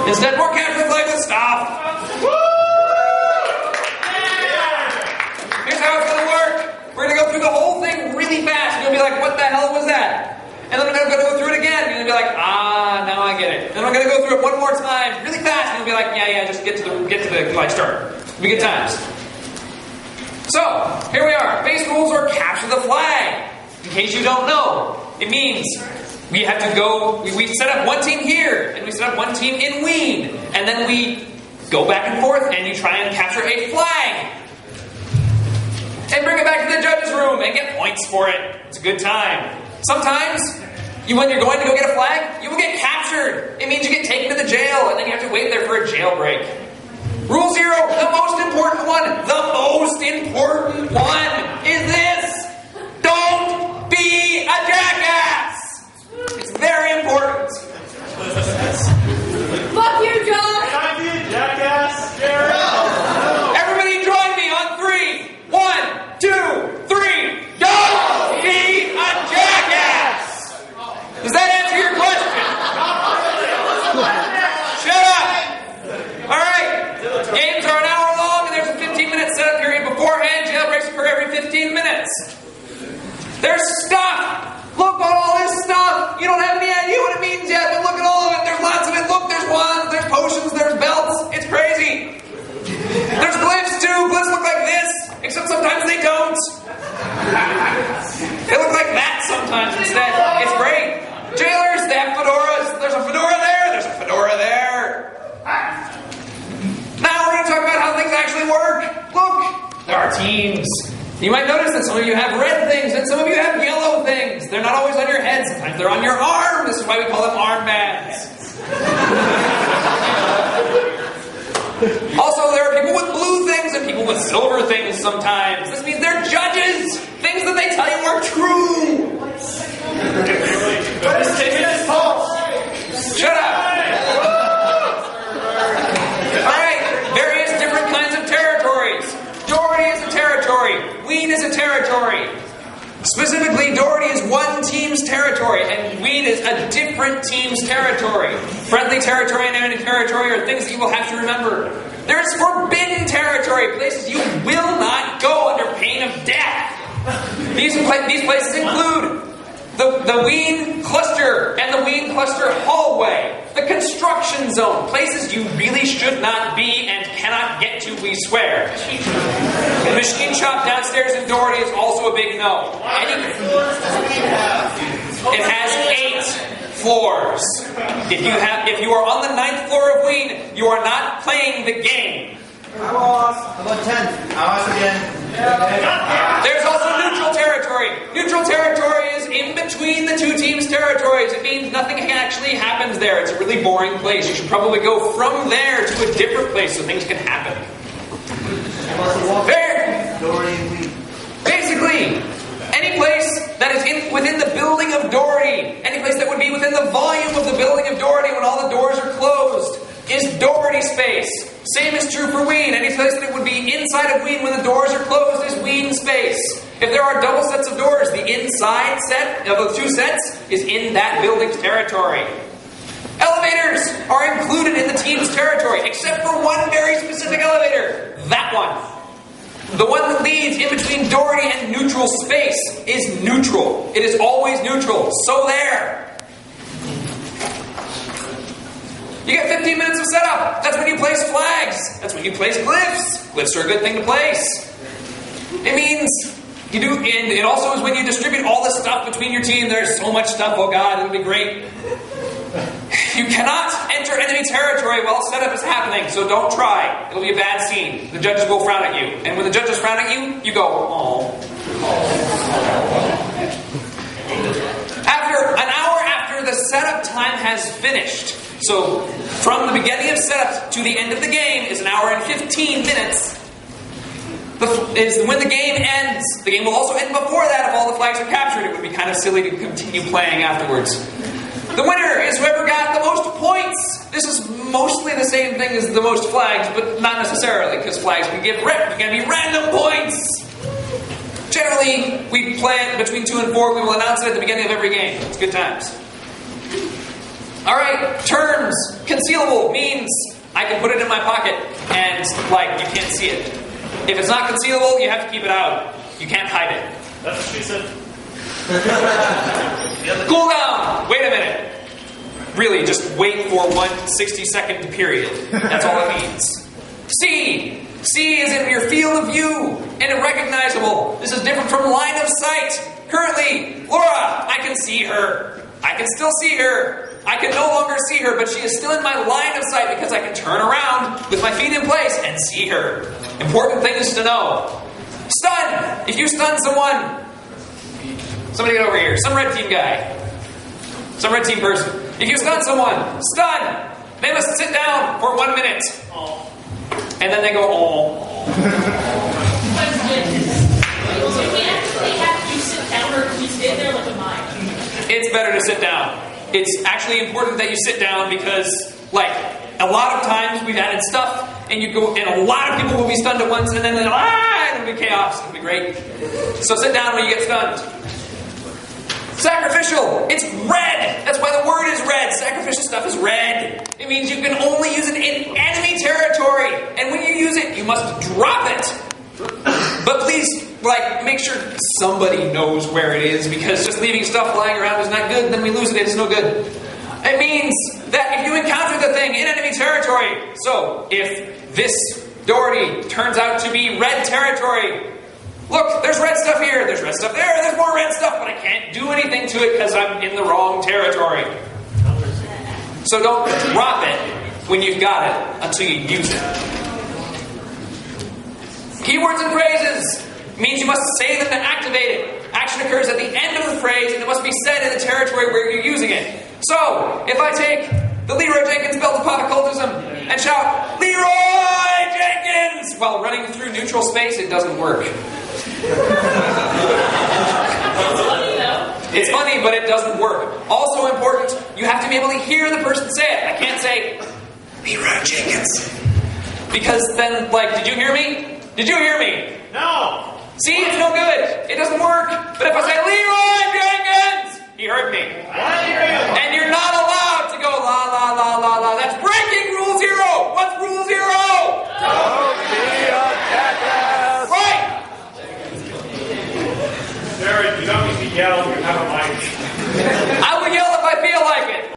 Instead, more capture the flag with stuff. Here's how it's going to work. We're going to go through the whole thing really fast. You're going to be like, what the hell was that? And then I'm going to go through it again. You're going to be like, now I get it. Then I'm going to go through it one more time, really fast. And you'll be like, yeah, just get to the like start. It'll be good times. So, here we are. Base rules are capture the flag. In case you don't know, it means we have to go, we set up one team here, and we set up one team in Wien, and then we go back and forth, and you try and capture a flag. And bring it back to the judge's room and get points for it. It's a good time. Sometimes, when you're going to go get a flag, you will get captured. It means you get taken to the jail, and then you have to wait there for a jailbreak. Rule 0, the most important one. The most important one is this. Don't be a jackass. It's very important. Fuck you, John. Can I be a jackass, Jared? Everybody join me on 3. 1, 2, 3. Don't be a jackass. Does that answer your question? Shut up. All right. Games are an hour long, and there's a 15-minute setup period beforehand. Jailbreaks occur every 15 minutes. There's stuff. Look at all this stuff. You don't have any idea what it means yet, but look at all of it. There's lots of it. Look, there's wands, there's potions, there's belts. It's crazy. There's glyphs too. Glyphs look like this, except sometimes they don't. They look like that sometimes instead. It's great. Jailers, they have fedoras. There's a fedora there. There's a fedora there. Now we're going to talk about how things actually work. Look, there are teams. You might notice that some of you have red things and some of you have yellow things. They're not always on your head. Sometimes they're on your arm. This is why we call them armbands. Also, there are people with blue things and people with silver things sometimes. This means they're judges. Things that they tell you are true. Shut up. Alright, various different kinds of territories. Doherty is a territory. Wien is a territory. Specifically, Doherty is one team's territory, and Wien is a different team's territory. Friendly territory and enemy territory are things that you will have to remember. There is forbidden territory, places you will not go under pain of death. These places include the Wien cluster and the Wien cluster hallway, the construction zone, places you really should not be and cannot get to, we swear. The machine shop downstairs in Doherty is also a big no. It has 8 floors. If you are on the 9th floor of Wien, you are not playing the game. I lost. About 10. I lost again. There's also neutral territory. Neutral territory is in between the two teams' territories. It means nothing actually happens there. It's a really boring place. You should probably go from there to a different place so things can happen. Basically, any place that is within the building of Doherty, any place that would be within the volume of the building of Doherty when all the doors are closed, is Doherty space. Same is true for Wien. Any place that would be inside of Wien when the doors are closed is Wien space. If there are double sets of doors, the inside set of the 2 sets is in that building's territory. Elevators are included in the team's territory, except for one very specific elevator. That one. The one that leads in between Doherty and neutral space is neutral. It is always neutral. So there. You get 15 minutes of setup. That's when you place flags. That's when you place glyphs. Glyphs are a good thing to place. It means you do, and it also is when you distribute all the stuff between your team. There's so much stuff. Oh God, it'll be great. You cannot enter enemy territory while setup is happening, so don't try. It'll be a bad scene. The judges will frown at you. And when the judges frown at you, you go, oh. An hour after the setup time has finished, so from the beginning of setup to the end of the game is an hour and 15 minutes, is when the game ends. The game will also end before that if all the flags are captured. It would be kind of silly to continue playing afterwards. The winner is whoever got the most points. This is mostly the same thing as the most flags, but not necessarily, because flags can be random points. Generally, we play it between 2 and 4. We will announce it at the beginning of every game. It's good times. Alright, terms. Concealable means I can put it in my pocket and, like, you can't see it. If it's not concealable, you have to keep it out. You can't hide it. That's what she said. Cool down! Wait a minute. Really, just wait for 1 60-second period. That's all it means. C. C is in your field of view and unrecognizable. This is different from line of sight. Currently, Laura, I can see her. I can still see her. I can no longer see her, but she is still in my line of sight because I can turn around with my feet in place and see her. Important things to know. Stun! If you stun someone, somebody get over here. Some red team guy. Some red team person. If you stun someone, stun! They must sit down for 1 minute. And then they go, oh. Do we actually have to sit down or can we stay there like a mime? It's better to sit down. It's actually important that you sit down because, like, a lot of times we've added stuff and you go, and a lot of people will be stunned at once and then they'll, and it'll be chaos. It'll be great. So sit down when you get stunned. Sacrificial. It's red. That's why the word is red. Sacrificial stuff is red. It means you can only use it in enemy territory. And when you use it, you must drop it. But please, like, make sure somebody knows where it is, because just leaving stuff lying around is not good. Then we lose it. It's no good. It means that if you encounter the thing in enemy territory, so if this Doherty turns out to be red territory, look, there's red stuff here, there's red stuff there, there's more red stuff, but I can't do anything to it because I'm in the wrong territory. So don't drop it when you've got it until you use it. Keywords and phrases means you must say them to activate it. Action occurs at the end of the phrase and it must be said in the territory where you're using it. So, if I take the Leroy Jenkins belt of pop occultism and shout, Leroy Jenkins! While running through neutral space, it doesn't work. It's funny, but it doesn't work. Also important, you have to be able to hear the person say it. I can't say, Leroy Jenkins. Because then, like, did you hear me? Did you hear me? No! See, it's no good. It doesn't work. But if I say, Leroy Jenkins, he heard me. I hear you. And you're not allowed